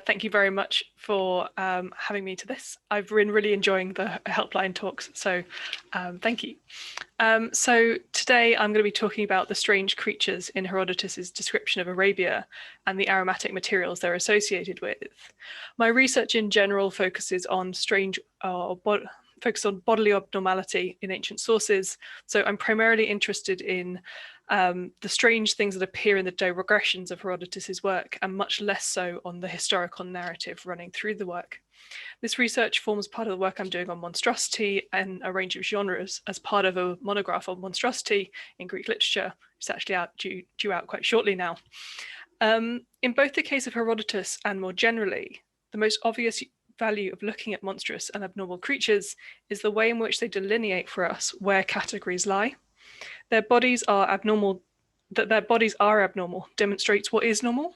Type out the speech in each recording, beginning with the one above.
Thank you very much for having me to this. I've been really enjoying the helpline talks, so thank you. So today I'm going to be talking about the strange creatures in Herodotus's description of Arabia and the aromatic materials they're associated with. My research in general focuses on bodily abnormality in ancient sources, so I'm primarily interested in the strange things that appear in the digressions of Herodotus's work, and much less so on the historical narrative running through the work. This research forms part of the work I'm doing on monstrosity and a range of genres as part of a monograph on monstrosity in Greek literature. It's actually due out quite shortly now. In both the case of Herodotus and more generally, the most obvious value of looking at monstrous and abnormal creatures is the way in which they delineate for us where categories lie. Their bodies are abnormal, that their bodies are abnormal demonstrates what is normal.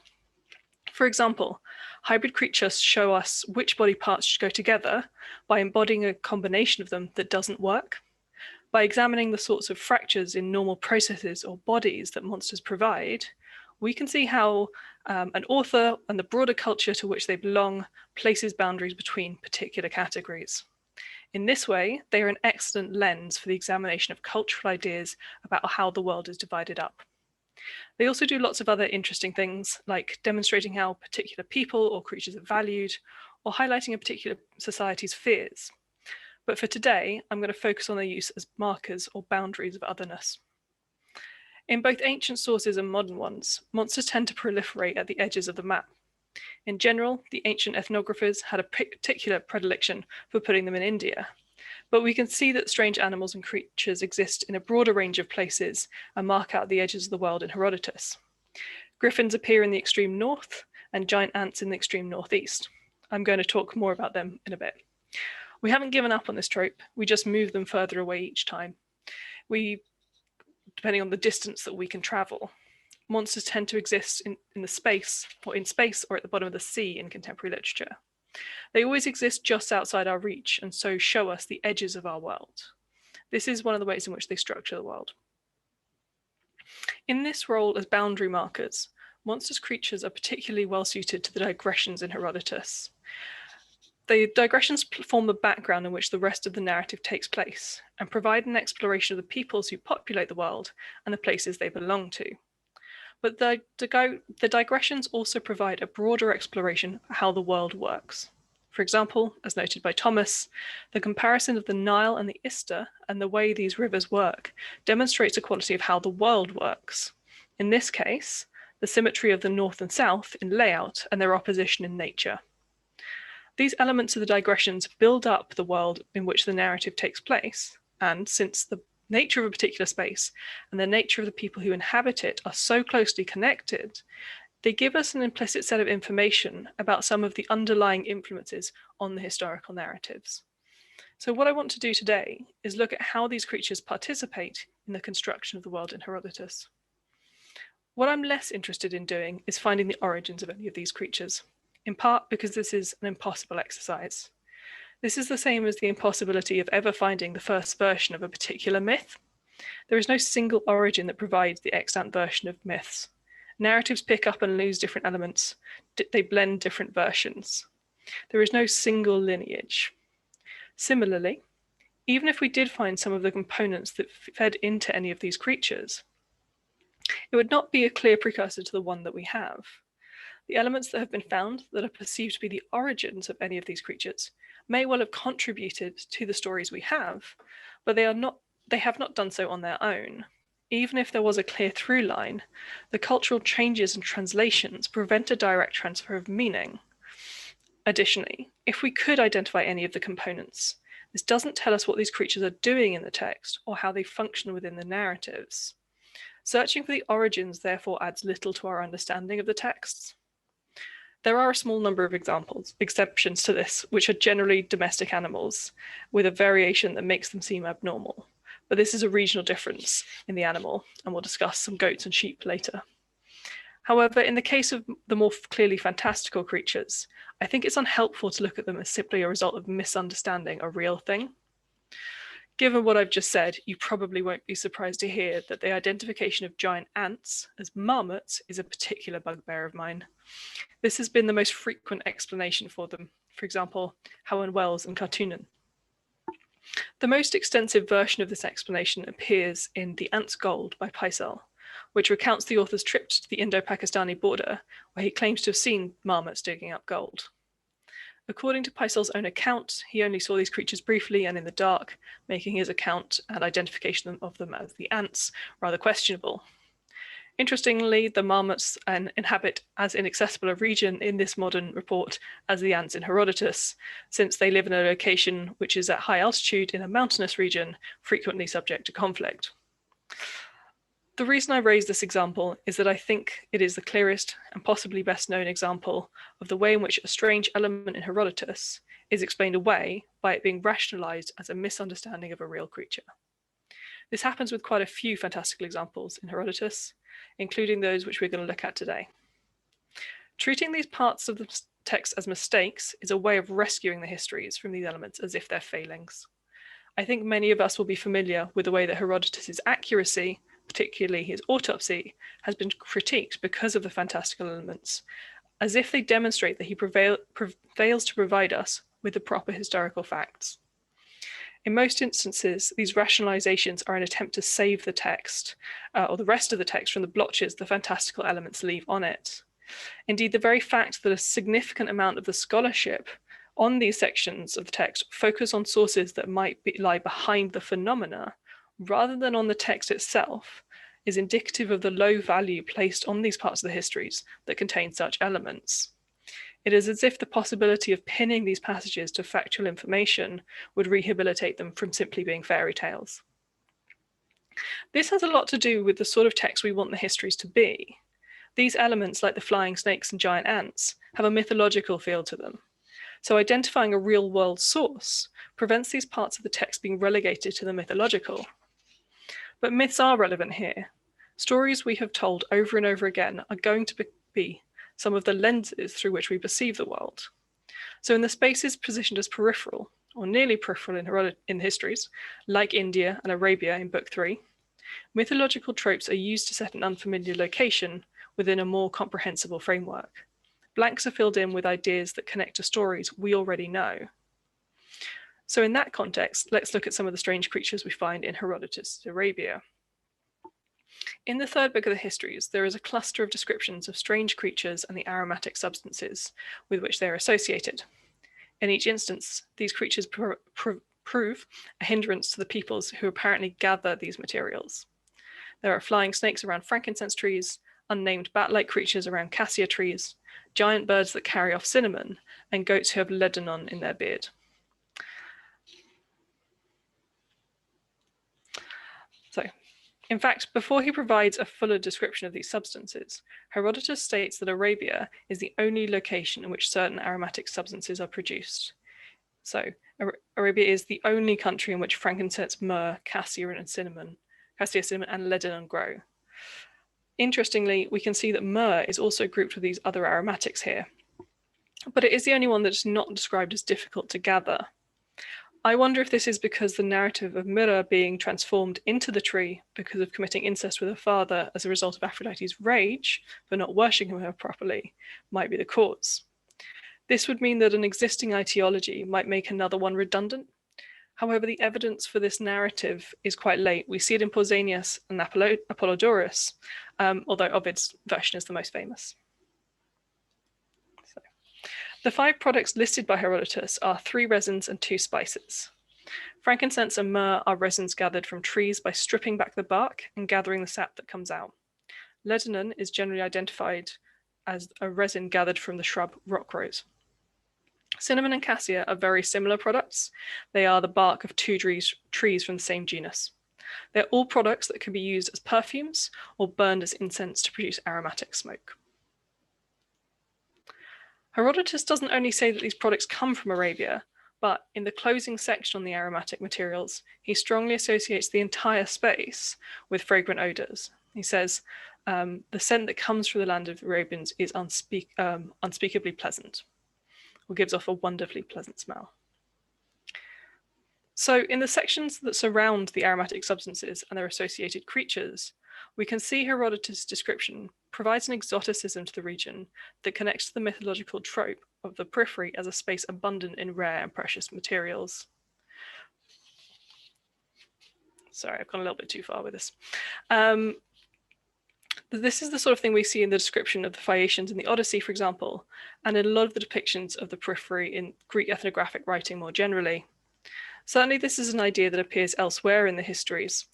For example, hybrid creatures show us which body parts should go together by embodying a combination of them that doesn't work. By examining the sorts of fractures in normal processes or bodies that monsters provide, we can see how an author and the broader culture to which they belong places boundaries between particular categories. In this way, they are an excellent lens for the examination of cultural ideas about how the world is divided up. They also do lots of other interesting things, like demonstrating how particular people or creatures are valued, or highlighting a particular society's fears. But for today, I'm going to focus on their use as markers or boundaries of otherness. In both ancient sources and modern ones, monsters tend to proliferate at the edges of the map. In general, the ancient ethnographers had a particular predilection for putting them in India, but we can see that strange animals and creatures exist in a broader range of places and mark out the edges of the world in Herodotus. Griffins appear in the extreme north and giant ants in the extreme northeast. I'm going to talk more about them in a bit. We haven't given up on this trope, we just move them further away each time. Depending on the distance that we can travel. Monsters tend to exist in space or at the bottom of the sea in contemporary literature. They always exist just outside our reach and so show us the edges of our world. This is one of the ways in which they structure the world. In this role as boundary markers, monstrous creatures are particularly well suited to the digressions in Herodotus. The digressions form the background in which the rest of the narrative takes place and provide an exploration of the peoples who populate the world and the places they belong to. But the digressions also provide a broader exploration of how the world works. For example, as noted by Thomas, the comparison of the Nile and the Ister and the way these rivers work demonstrates a quality of how the world works. In this case, the symmetry of the north and south in layout and their opposition in nature. These elements of the digressions build up the world in which the narrative takes place, and since the nature of a particular space and the nature of the people who inhabit it are so closely connected, they give us an implicit set of information about some of the underlying influences on the historical narratives. So what I want to do today is look at how these creatures participate in the construction of the world in Herodotus. What I'm less interested in doing is finding the origins of any of these creatures, in part because this is an impossible exercise. This is the same as the impossibility of ever finding the first version of a particular myth. There is no single origin that provides the extant version of myths. Narratives pick up and lose different elements. They blend different versions. There is no single lineage. Similarly, even if we did find some of the components that fed into any of these creatures, it would not be a clear precursor to the one that we have. The elements that have been found that are perceived to be the origins of any of these creatures may well have contributed to the stories we have, but they have not done so on their own. Even if there was a clear through line, the cultural changes and translations prevent a direct transfer of meaning. Additionally, if we could identify any of the components, this doesn't tell us what these creatures are doing in the text or how they function within the narratives. Searching for the origins therefore adds little to our understanding of the texts. There are a small number of exceptions to this, which are generally domestic animals, with a variation that makes them seem abnormal. But this is a regional difference in the animal, and we'll discuss some goats and sheep later. However, in the case of the more clearly fantastical creatures, I think it's unhelpful to look at them as simply a result of misunderstanding a real thing. Given what I've just said, you probably won't be surprised to hear that the identification of giant ants as marmots is a particular bugbear of mine. This has been the most frequent explanation for them, for example, Howard Wells and Cartoonan. The most extensive version of this explanation appears in The Ant's Gold by Paisel, which recounts the author's trip to the Indo-Pakistani border, where he claims to have seen marmots digging up gold. According to Paisel's own account, he only saw these creatures briefly and in the dark, making his account and identification of them as the ants rather questionable. Interestingly, the marmots inhabit as inaccessible a region in this modern report as the ants in Herodotus, since they live in a location which is at high altitude in a mountainous region, frequently subject to conflict. The reason I raise this example is that I think it is the clearest and possibly best known example of the way in which a strange element in Herodotus is explained away by it being rationalized as a misunderstanding of a real creature. This happens with quite a few fantastical examples in Herodotus, including those which we're going to look at today. Treating these parts of the text as mistakes is a way of rescuing the histories from these elements as if they're failings. I think many of us will be familiar with the way that Herodotus's accuracy, particularly his autopsy, has been critiqued because of the fantastical elements, as if they demonstrate that he fails to provide us with the proper historical facts. In most instances, these rationalizations are an attempt to save the text, or the rest of the text, from the blotches the fantastical elements leave on it. Indeed, the very fact that a significant amount of the scholarship on these sections of the text focus on sources that might lie behind the phenomena, rather than on the text itself, is indicative of the low value placed on these parts of the histories that contain such elements. It is as if the possibility of pinning these passages to factual information would rehabilitate them from simply being fairy tales. This has a lot to do with the sort of text we want the histories to be. These elements, like the flying snakes and giant ants, have a mythological feel to them. So identifying a real-world source prevents these parts of the text being relegated to the mythological. But myths are relevant here. Stories we have told over and over again are going to be some of the lenses through which we perceive the world. So in the spaces positioned as peripheral, or nearly peripheral in histories, like India and Arabia in Book 3, mythological tropes are used to set an unfamiliar location within a more comprehensible framework. Blanks are filled in with ideas that connect to stories we already know. So in that context, let's look at some of the strange creatures we find in Herodotus Arabia. In the third book of the Histories, there is a cluster of descriptions of strange creatures and the aromatic substances with which they are associated. In each instance, these creatures prove a hindrance to the peoples who apparently gather these materials. There are flying snakes around frankincense trees, unnamed bat-like creatures around cassia trees, giant birds that carry off cinnamon, and goats who have ledanon in their beard. In fact, before he provides a fuller description of these substances, Herodotus states that Arabia is the only location in which certain aromatic substances are produced. So, Arabia is the only country in which frankincense, myrrh, cassia, cinnamon, and ledanon grow. Interestingly, we can see that myrrh is also grouped with these other aromatics here, but it is the only one that is not described as difficult to gather. I wonder if this is because the narrative of myrrh being transformed into the tree because of committing incest with her father as a result of Aphrodite's rage for not worshipping her properly might be the cause. This would mean that an existing ideology might make another one redundant. However, the evidence for this narrative is quite late. We see it in Pausanias and Apollodorus, although Ovid's version is the most famous. The 5 products listed by Herodotus are 3 resins and 2 spices. Frankincense and myrrh are resins gathered from trees by stripping back the bark and gathering the sap that comes out. Ledanon is generally identified as a resin gathered from the shrub rock rose. Cinnamon and cassia are very similar products. They are the bark of 2 trees from the same genus. They're all products that can be used as perfumes or burned as incense to produce aromatic smoke. Herodotus doesn't only say that these products come from Arabia, but in the closing section on the aromatic materials, he strongly associates the entire space with fragrant odors. He says, the scent that comes from the land of the Arabians is unspeakably pleasant, or gives off a wonderfully pleasant smell. So in the sections that surround the aromatic substances and their associated creatures, we can see Herodotus' description provides an exoticism to the region that connects to the mythological trope of the periphery as a space abundant in rare and precious materials. Sorry, I've gone a little bit too far with this. This is the sort of thing we see in the description of the Phaeacians in the Odyssey, for example, and in a lot of the depictions of the periphery in Greek ethnographic writing more generally. Certainly, this is an idea that appears elsewhere in the histories,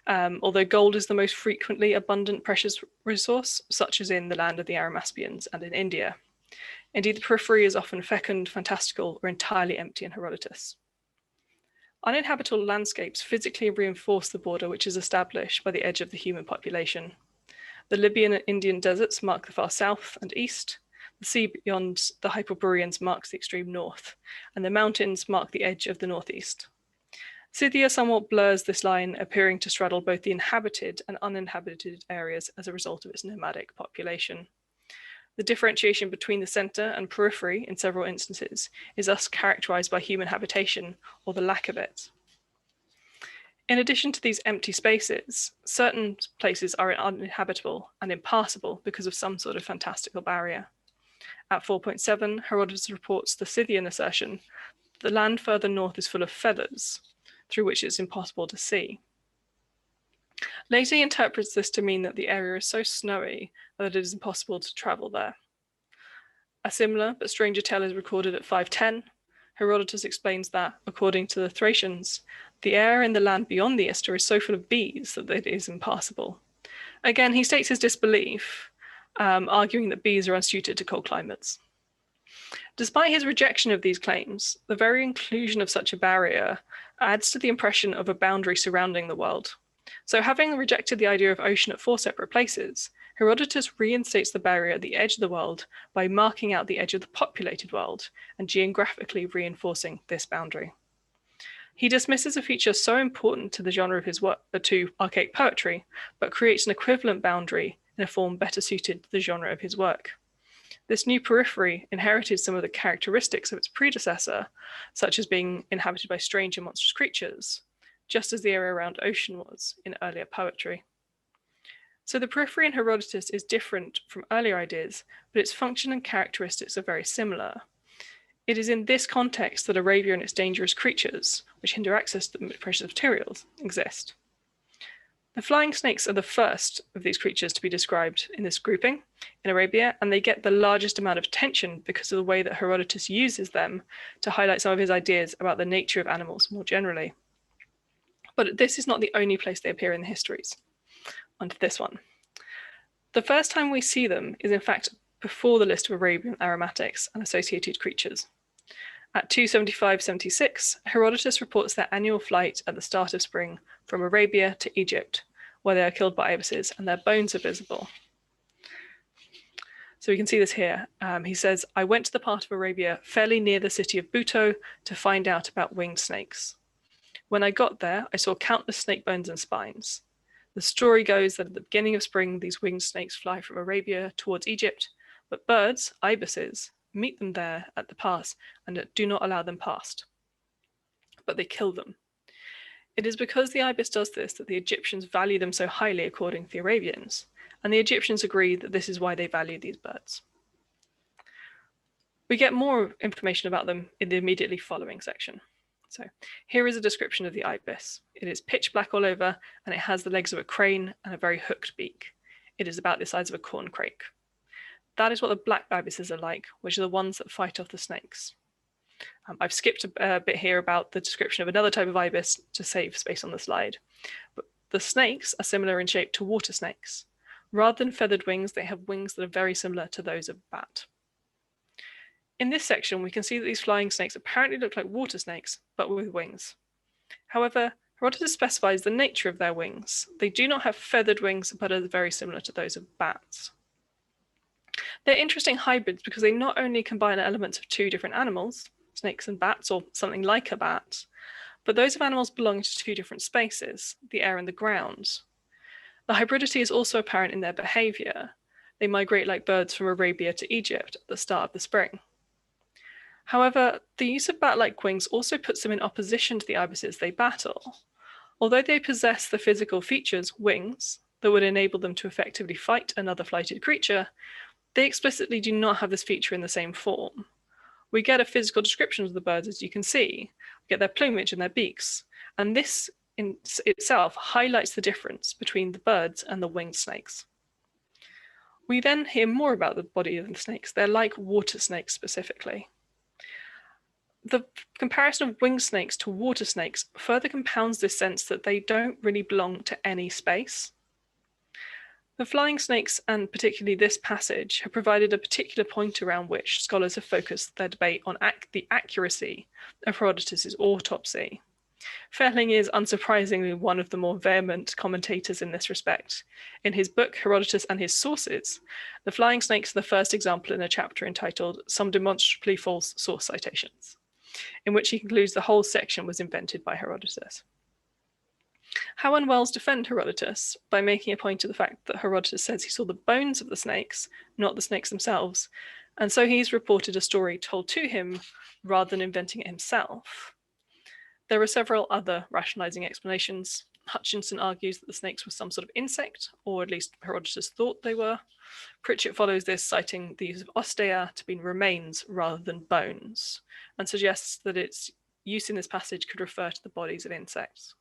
although gold is the most frequently abundant precious resource, such as in the land of the Arimaspians and in India. Indeed, the periphery is often fecund, fantastical, or entirely empty in Herodotus. Uninhabitable landscapes physically reinforce the border which is established by the edge of the human population. The Libyan and Indian deserts mark the far south and east. The sea beyond the Hyperboreans marks the extreme north, and the mountains mark the edge of the northeast. Scythia somewhat blurs this line, appearing to straddle both the inhabited and uninhabited areas as a result of its nomadic population. The differentiation between the centre and periphery in several instances is thus characterized by human habitation or the lack of it. In addition to these empty spaces, certain places are uninhabitable and impassable because of some sort of fantastical barrier. At 4.7, Herodotus reports the Scythian assertion that the land further north is full of feathers, through which it's impossible to see. Later, he interprets this to mean that the area is so snowy that it is impossible to travel there. A similar but stranger tale is recorded at 510. Herodotus explains that, according to the Thracians, the air in the land beyond the Ister is so full of bees that it is impassable. Again, he states his disbelief, arguing that bees are unsuited to cold climates. Despite his rejection of these claims, the very inclusion of such a barrier adds to the impression of a boundary surrounding the world. So having rejected the idea of ocean at 4 separate places, Herodotus reinstates the barrier at the edge of the world by marking out the edge of the populated world and geographically reinforcing this boundary. He dismisses a feature so important to the genre of his work, to archaic poetry, but creates an equivalent boundary in a form better suited to the genre of his work. This new periphery inherited some of the characteristics of its predecessor, such as being inhabited by strange and monstrous creatures, just as the area around ocean was in earlier poetry. So the periphery in Herodotus is different from earlier ideas, but its function and characteristics are very similar. It is in this context that Arabia and its dangerous creatures, which hinder access to the precious materials, exist. The flying snakes are the first of these creatures to be described in this grouping in Arabia, and they get the largest amount of attention because of the way that Herodotus uses them to highlight some of his ideas about the nature of animals more generally. But this is not the only place they appear in the histories. Onto this one. The first time we see them is in fact before the list of Arabian aromatics and associated creatures. At 275-76, Herodotus reports their annual flight at the start of spring from Arabia to Egypt, where they are killed by ibises and their bones are visible. So we can see this here. He says, I went to the part of Arabia fairly near the city of Buto to find out about winged snakes. When I got there, I saw countless snake bones and spines. The story goes that at the beginning of spring, these winged snakes fly from Arabia towards Egypt, but birds, ibises, meet them there at the pass and do not allow them past. But they kill them. It is because the ibis does this that the Egyptians value them so highly according to the Arabians, and the Egyptians agree that this is why they value these birds. We get more information about them in the immediately following section. So here is a description of the ibis. It is pitch black all over, and it has the legs of a crane and a very hooked beak. It is about the size of a corn crake. That is what the black ibises are like, which are the ones that fight off the snakes. I've skipped a bit here about the description of another type of ibis to save space on the slide. But the snakes are similar in shape to water snakes. Rather than feathered wings, they have wings that are very similar to those of a bat. In this section, we can see that these flying snakes apparently look like water snakes, but with wings. However, Herodotus specifies the nature of their wings. They do not have feathered wings, but are very similar to those of bats. They're interesting hybrids because they not only combine elements of two different animals, snakes and bats, or something like a bat, but those of animals belonging to two different spaces, the air and the ground. The hybridity is also apparent in their behavior. They migrate like birds from Arabia to Egypt at the start of the spring. However, the use of bat-like wings also puts them in opposition to the ibises they battle. Although they possess the physical features, wings, that would enable them to effectively fight another flighted creature, they explicitly do not have this feature in the same form. We get a physical description of the birds, as you can see. We get their plumage and their beaks, and this in itself highlights the difference between the birds and the winged snakes. We then hear more about the body of the snakes. They're like water snakes specifically. The comparison of winged snakes to water snakes further compounds this sense that they don't really belong to any space. The flying snakes, and particularly this passage, have provided a particular point around which scholars have focused their debate on the accuracy of Herodotus's autopsy. Ferling is unsurprisingly one of the more vehement commentators in this respect. In his book, Herodotus and His Sources, the flying snakes are the first example in a chapter entitled Some Demonstrably False Source Citations, in which he concludes the whole section was invented by Herodotus. Howe and Wells defend Herodotus by making a point of the fact that Herodotus says he saw the bones of the snakes, not the snakes themselves, and so he's reported a story told to him rather than inventing it himself. There are several other rationalizing explanations. Hutchinson argues that the snakes were some sort of insect, or at least Herodotus thought they were. Pritchett follows this, citing the use of ostea to mean remains rather than bones, and suggests that its use in this passage could refer to the bodies of insects.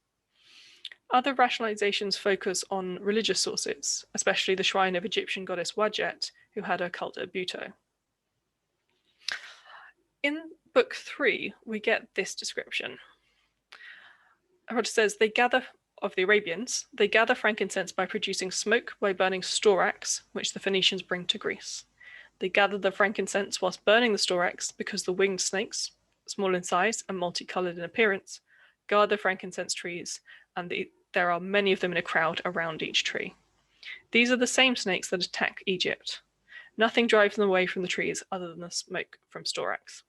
Other rationalizations focus on religious sources, especially the shrine of Egyptian goddess Wadjet, who had a cult at Buto. In Book 3, we get this description. Herodotus says, of the Arabians, they gather frankincense by producing smoke by burning storax, which the Phoenicians bring to Greece. They gather the frankincense whilst burning the storax because the winged snakes, small in size and multicolored in appearance, guard the frankincense trees, and there are many of them in a crowd around each tree. These are the same snakes that attack Egypt. Nothing drives them away from the trees other than the smoke from storax.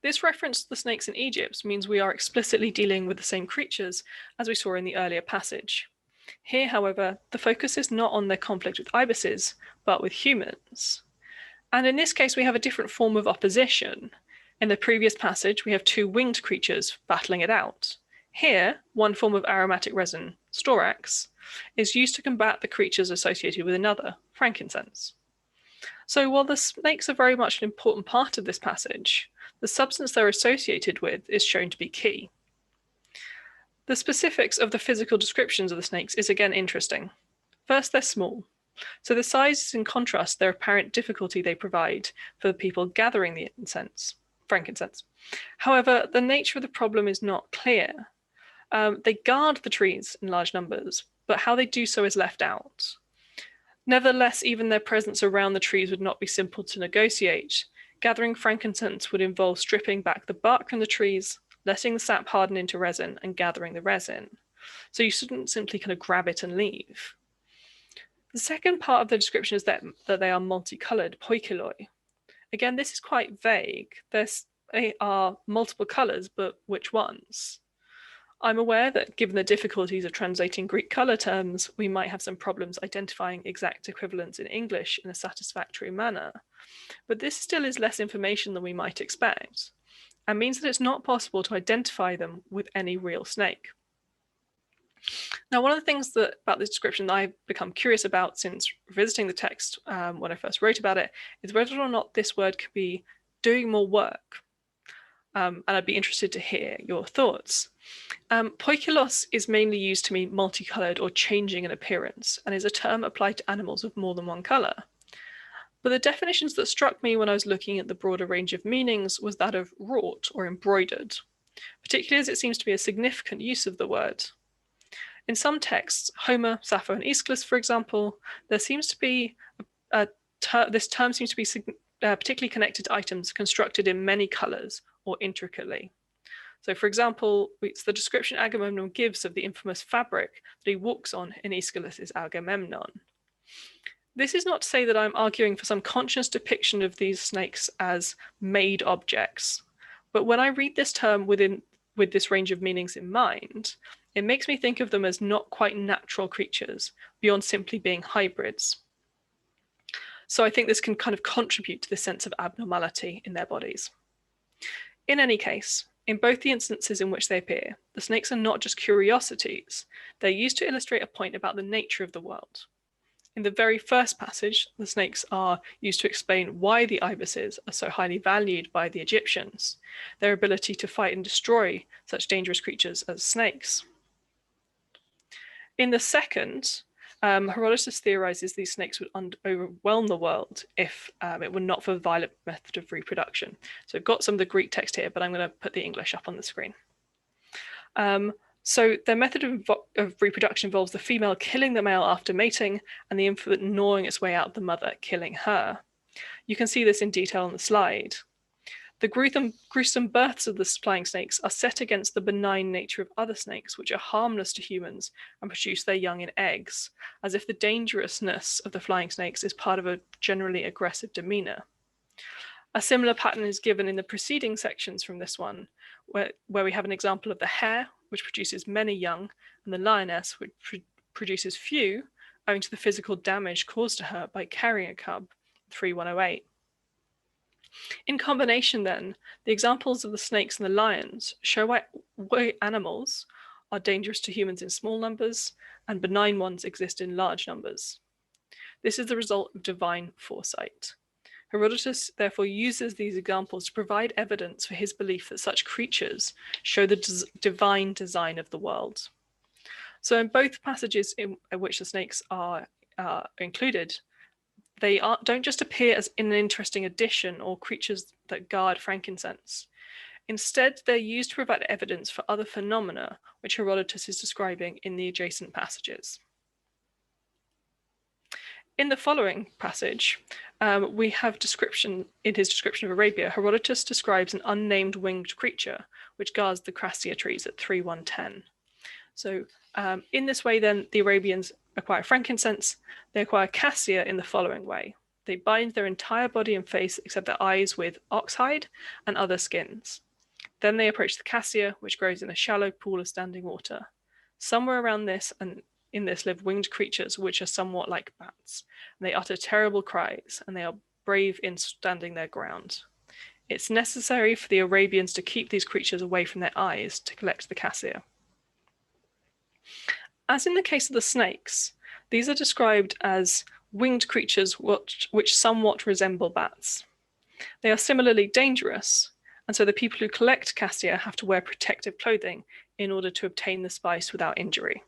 This reference to the snakes in Egypt means we are explicitly dealing with the same creatures as we saw in the earlier passage. Here, however, the focus is not on their conflict with ibises, but with humans. And in this case, we have a different form of opposition. In the previous passage, we have two winged creatures battling it out. Here, one form of aromatic resin, storax, is used to combat the creatures associated with another, frankincense. So while the snakes are very much an important part of this passage, the substance they're associated with is shown to be key. The specifics of the physical descriptions of the snakes is again interesting. First, they're small. So the size is in contrast to their apparent difficulty they provide for the people gathering the frankincense. However, the nature of the problem is not clear. They guard the trees in large numbers, but how they do so is left out. Nevertheless, even their presence around the trees would not be simple to negotiate. Gathering frankincense would involve stripping back the bark from the trees, letting the sap harden into resin, and gathering the resin. So you shouldn't simply kind of grab it and leave. The second part of the description is that they are multicolored, poikiloi. Again, this is quite vague. They are multiple colors, but which ones? I'm aware that given the difficulties of translating Greek color terms, we might have some problems identifying exact equivalents in English in a satisfactory manner. But this still is less information than we might expect, and means that it's not possible to identify them with any real snake. Now, one of the things about this description that I've become curious about since revisiting the text when I first wrote about it is whether or not this word could be doing more work. And I'd be interested to hear your thoughts. Poikilos is mainly used to mean multicolored or changing in appearance, and is a term applied to animals of more than one color. But the definitions that struck me when I was looking at the broader range of meanings was that of wrought or embroidered, particularly as it seems to be a significant use of the word. In some texts, Homer, Sappho, and Aeschylus, for example, there seems to be this term seems to be particularly connected to items constructed in many colors or intricately. So, for example, it's the description Agamemnon gives of the infamous fabric that he walks on in Aeschylus's Agamemnon. This is not to say that I'm arguing for some conscious depiction of these snakes as made objects, but when I read this term with this range of meanings in mind, it makes me think of them as not quite natural creatures, beyond simply being hybrids. So I think this can kind of contribute to this sense of abnormality in their bodies. In any case, in both the instances in which they appear, the snakes are not just curiosities, they're used to illustrate a point about the nature of the world. In the very first passage, the snakes are used to explain why the ibises are so highly valued by the Egyptians, their ability to fight and destroy such dangerous creatures as snakes. In the second, Herodotus theorizes these snakes would overwhelm the world if it were not for the violent method of reproduction. So I've got some of the Greek text here, but I'm going to put the English up on the screen. So their method of reproduction involves the female killing the male after mating and the infant gnawing its way out of the mother, killing her. You can see this in detail on the slide. The gruesome births of the flying snakes are set against the benign nature of other snakes, which are harmless to humans and produce their young in eggs, as if the dangerousness of the flying snakes is part of a generally aggressive demeanor. A similar pattern is given in the preceding sections from this one, where we have an example of the hare, which produces many young, and the lioness, which produces few, owing to the physical damage caused to her by carrying a cub, 3108. In combination then, the examples of the snakes and the lions show why animals are dangerous to humans in small numbers and benign ones exist in large numbers. This is the result of divine foresight. Herodotus therefore uses these examples to provide evidence for his belief that such creatures show the divine design of the world. So in both passages in which the snakes are included, they don't just appear as an interesting addition or creatures that guard frankincense. Instead, they're used to provide evidence for other phenomena which Herodotus is describing in the adjacent passages. In the following passage, we have in his description of Arabia, Herodotus describes an unnamed winged creature which guards the Cassia trees at 3110. So in this way, then, the Arabians acquire frankincense. They acquire cassia in the following way. They bind their entire body and face except their eyes with oxhide and other skins. Then they approach the cassia, which grows in a shallow pool of standing water. Somewhere around this and in this live winged creatures which are somewhat like bats. And they utter terrible cries, and they are brave in standing their ground. It's necessary for the Arabians to keep these creatures away from their eyes to collect the cassia. As in the case of the snakes, these are described as winged creatures which somewhat resemble bats. They are similarly dangerous, and so the people who collect cassia have to wear protective clothing in order to obtain the spice without injury.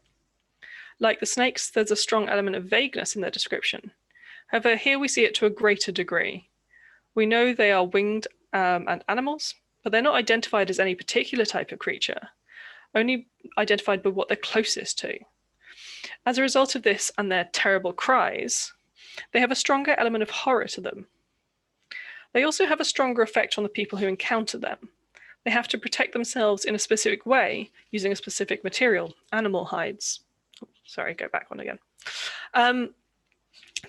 Like the snakes, there's a strong element of vagueness in their description. However, here we see it to a greater degree. We know they are winged and animals, but they're not identified as any particular type of creature, only identified by what they're closest to. As a result of this and their terrible cries, they have a stronger element of horror to them. They also have a stronger effect on the people who encounter them. They have to protect themselves in a specific way using a specific material, animal hides. Sorry, go back one again.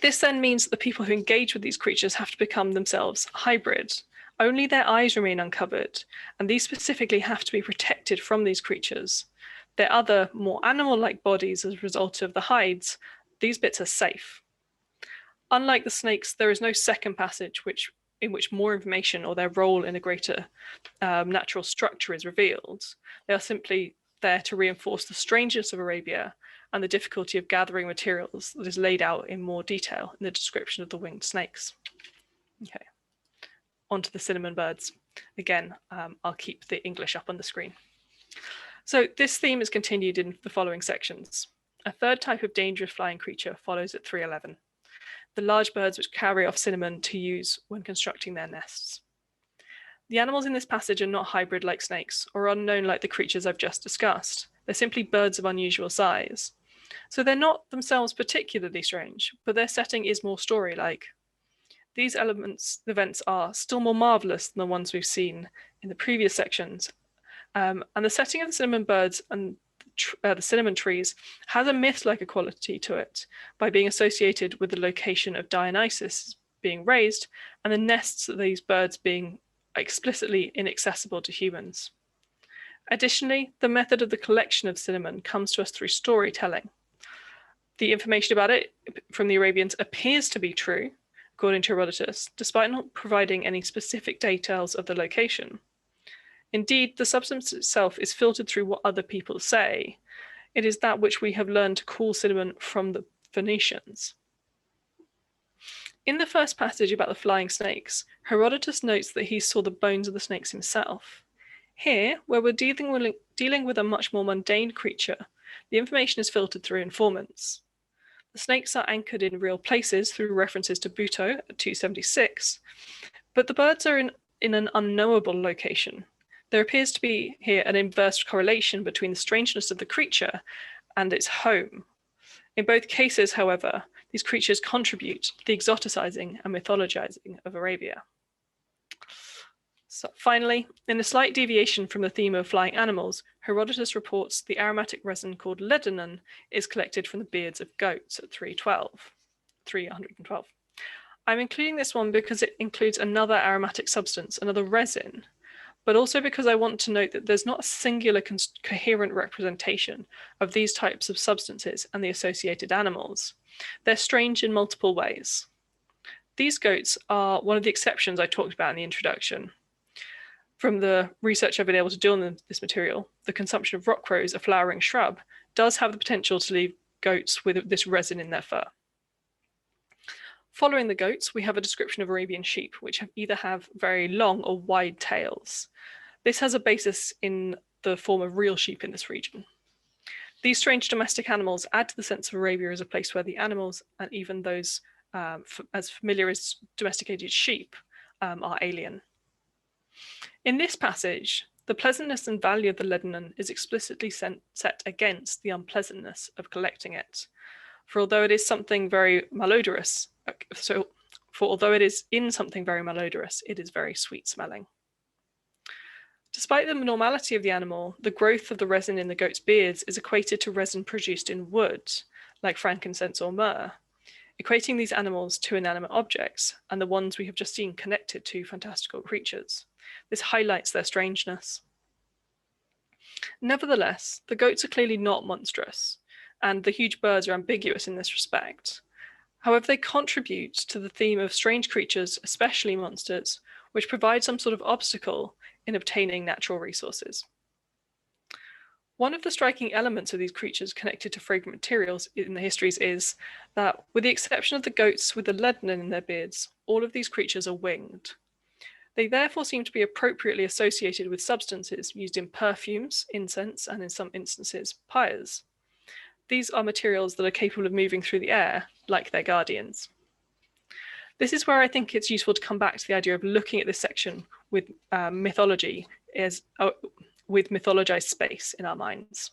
This then means that the people who engage with these creatures have to become themselves hybrid. Only their eyes remain uncovered, and these specifically have to be protected from these creatures. Their other, more animal-like bodies as a result of the hides, these bits are safe. Unlike the snakes, there is no second passage in which more information or their role in a greater natural structure is revealed. They are simply there to reinforce the strangeness of Arabia and the difficulty of gathering materials that is laid out in more detail in the description of the winged snakes. Okay, on to the cinnamon birds. Again, I'll keep the English up on the screen. So this theme is continued in the following sections. A third type of dangerous flying creature follows at 311. The large birds which carry off cinnamon to use when constructing their nests. The animals in this passage are not hybrid like snakes or unknown like the creatures I've just discussed. They're simply birds of unusual size. So they're not themselves particularly strange, but their setting is more story-like. These events are still more marvelous than the ones we've seen in the previous sections. And the setting of the cinnamon birds and the cinnamon trees has a myth-like quality to it by being associated with the location of Dionysus being raised and the nests of these birds being explicitly inaccessible to humans. Additionally, the method of the collection of cinnamon comes to us through storytelling. The information about it from the Arabians appears to be true, according to Herodotus, despite not providing any specific details of the location. Indeed, the substance itself is filtered through what other people say. It is that which we have learned to call cinnamon from the Phoenicians. In the first passage about the flying snakes, Herodotus notes that he saw the bones of the snakes himself. Here, where we're dealing with a much more mundane creature, the information is filtered through informants. The snakes are anchored in real places through references to Buto at 276, but the birds are in an unknowable location. There appears to be here an inverse correlation between the strangeness of the creature and its home. In both cases, however, these creatures contribute to the exoticizing and mythologizing of Arabia. So finally, in a slight deviation from the theme of flying animals, Herodotus reports the aromatic resin called Ledanon is collected from the beards of goats at 312. I'm including this one because it includes another aromatic substance, another resin, but also because I want to note that there's not a singular coherent representation of these types of substances and the associated animals. They're strange in multiple ways. These goats are one of the exceptions I talked about in the introduction. From the research I've been able to do on this material, the consumption of rock rose, a flowering shrub, does have the potential to leave goats with this resin in their fur. Following the goats, we have a description of Arabian sheep, which either have very long or wide tails. This has a basis in the form of real sheep in this region. These strange domestic animals add to the sense of Arabia as a place where the animals, and even those as familiar as domesticated sheep, are alien. In this passage, the pleasantness and value of the Ledanon is explicitly set against the unpleasantness of collecting it. For although it is something very malodorous, although it is in something very malodorous, it is very sweet smelling. Despite the normality of the animal, the growth of the resin in the goat's beards is equated to resin produced in wood, like frankincense or myrrh, equating these animals to inanimate objects, and the ones we have just seen connected to fantastical creatures. This highlights their strangeness. Nevertheless, the goats are clearly not monstrous, and the huge birds are ambiguous in this respect. However, they contribute to the theme of strange creatures, especially monsters, which provide some sort of obstacle in obtaining natural resources. One of the striking elements of these creatures connected to fragrant materials in the histories is that, with the exception of the goats with the ledanon in their beards, all of these creatures are winged. They therefore seem to be appropriately associated with substances used in perfumes, incense, and in some instances, pyres. These are materials that are capable of moving through the air, like their guardians. This is where I think it's useful to come back to the idea of looking at this section with mythology with mythologized space in our minds.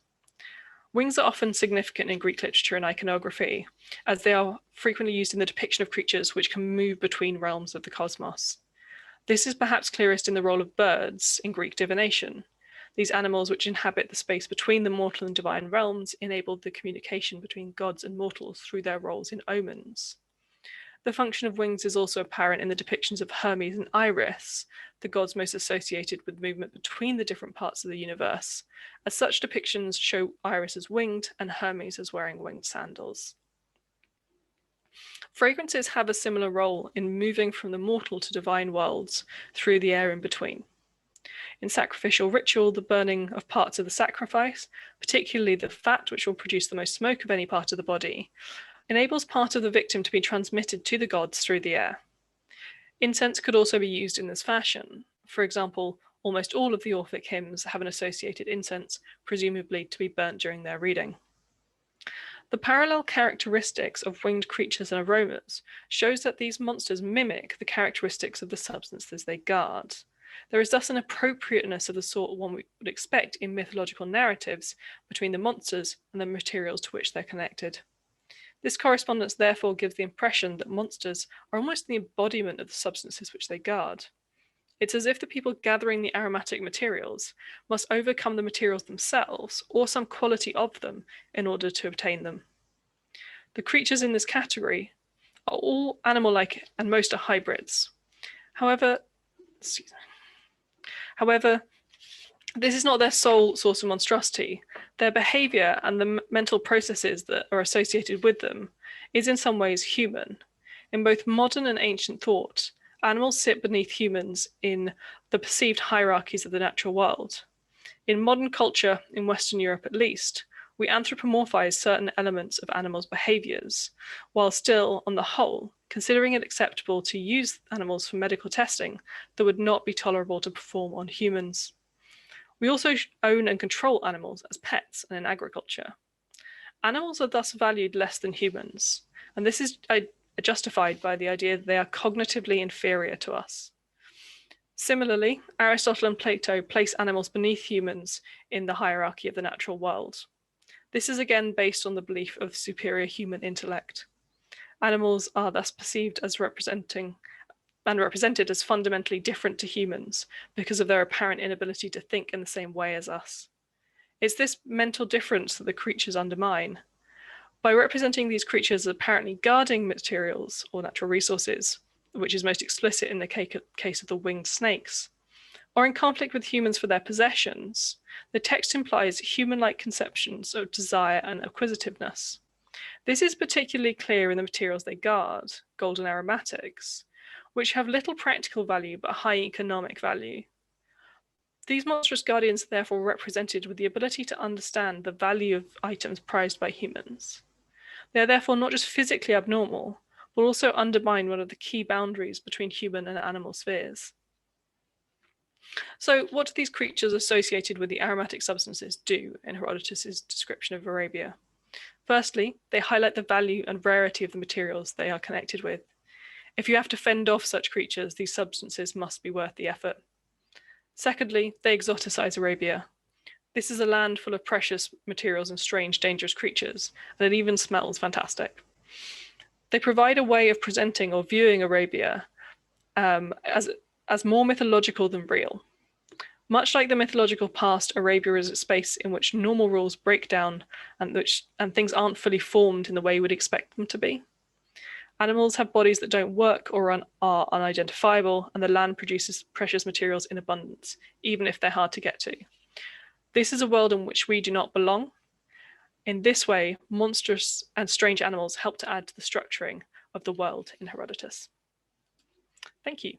Wings are often significant in Greek literature and iconography, as they are frequently used in the depiction of creatures which can move between realms of the cosmos. This is perhaps clearest in the role of birds in Greek divination. These animals, which inhabit the space between the mortal and divine realms, enabled the communication between gods and mortals through their roles in omens. The function of wings is also apparent in the depictions of Hermes and Iris, the gods most associated with movement between the different parts of the universe, as such depictions show Iris as winged and Hermes as wearing winged sandals. Fragrances have a similar role in moving from the mortal to divine worlds through the air in between. In sacrificial ritual, the burning of parts of the sacrifice, particularly the fat, which will produce the most smoke of any part of the body, enables part of the victim to be transmitted to the gods through the air. Incense could also be used in this fashion. For example, almost all of the Orphic hymns have an associated incense, presumably to be burnt during their reading. The parallel characteristics of winged creatures and aromas shows that these monsters mimic the characteristics of the substances they guard. There is thus an appropriateness of the sort one would expect in mythological narratives between the monsters and the materials to which they're connected. This correspondence therefore gives the impression that monsters are almost the embodiment of the substances which they guard. It's as if the people gathering the aromatic materials must overcome the materials themselves or some quality of them in order to obtain them. The creatures in this category are all animal-like and most are hybrids. However, this is not their sole source of monstrosity. Their behavior and the mental processes that are associated with them is in some ways human. In both modern and ancient thought, animals sit beneath humans in the perceived hierarchies of the natural world. In modern culture, in Western Europe at least, we anthropomorphize certain elements of animals' behaviors, while still, on the whole, considering it acceptable to use animals for medical testing that would not be tolerable to perform on humans. We also own and control animals as pets and in agriculture. Animals are thus valued less than humans, and this is justified by the idea that they are cognitively inferior to us. Similarly, Aristotle and Plato place animals beneath humans in the hierarchy of the natural world. This is again based on the belief of superior human intellect. Animals are thus perceived as represented as fundamentally different to humans because of their apparent inability to think in the same way as us. It's this mental difference that the creatures undermine. By representing these creatures as apparently guarding materials or natural resources, which is most explicit in the case of the winged snakes, or in conflict with humans for their possessions, the text implies human-like conceptions of desire and acquisitiveness. This is particularly clear in the materials they guard, gold and aromatics, which have little practical value but high economic value. These monstrous guardians are therefore represented with the ability to understand the value of items prized by humans. They are therefore not just physically abnormal, but also undermine one of the key boundaries between human and animal spheres. So what do these creatures associated with the aromatic substances do in Herodotus's description of Arabia? Firstly, they highlight the value and rarity of the materials they are connected with. If you have to fend off such creatures, these substances must be worth the effort. Secondly, they exoticize Arabia. This is a land full of precious materials and strange, dangerous creatures, and it even smells fantastic. They provide a way of presenting or viewing Arabia as more mythological than real. Much like the mythological past, Arabia is a space in which normal rules break down and things aren't fully formed in the way you would expect them to be. Animals have bodies that don't work or are unidentifiable, and the land produces precious materials in abundance, even if they're hard to get to. This is a world in which we do not belong. In this way, monstrous and strange animals help to add to the structuring of the world in Herodotus. Thank you.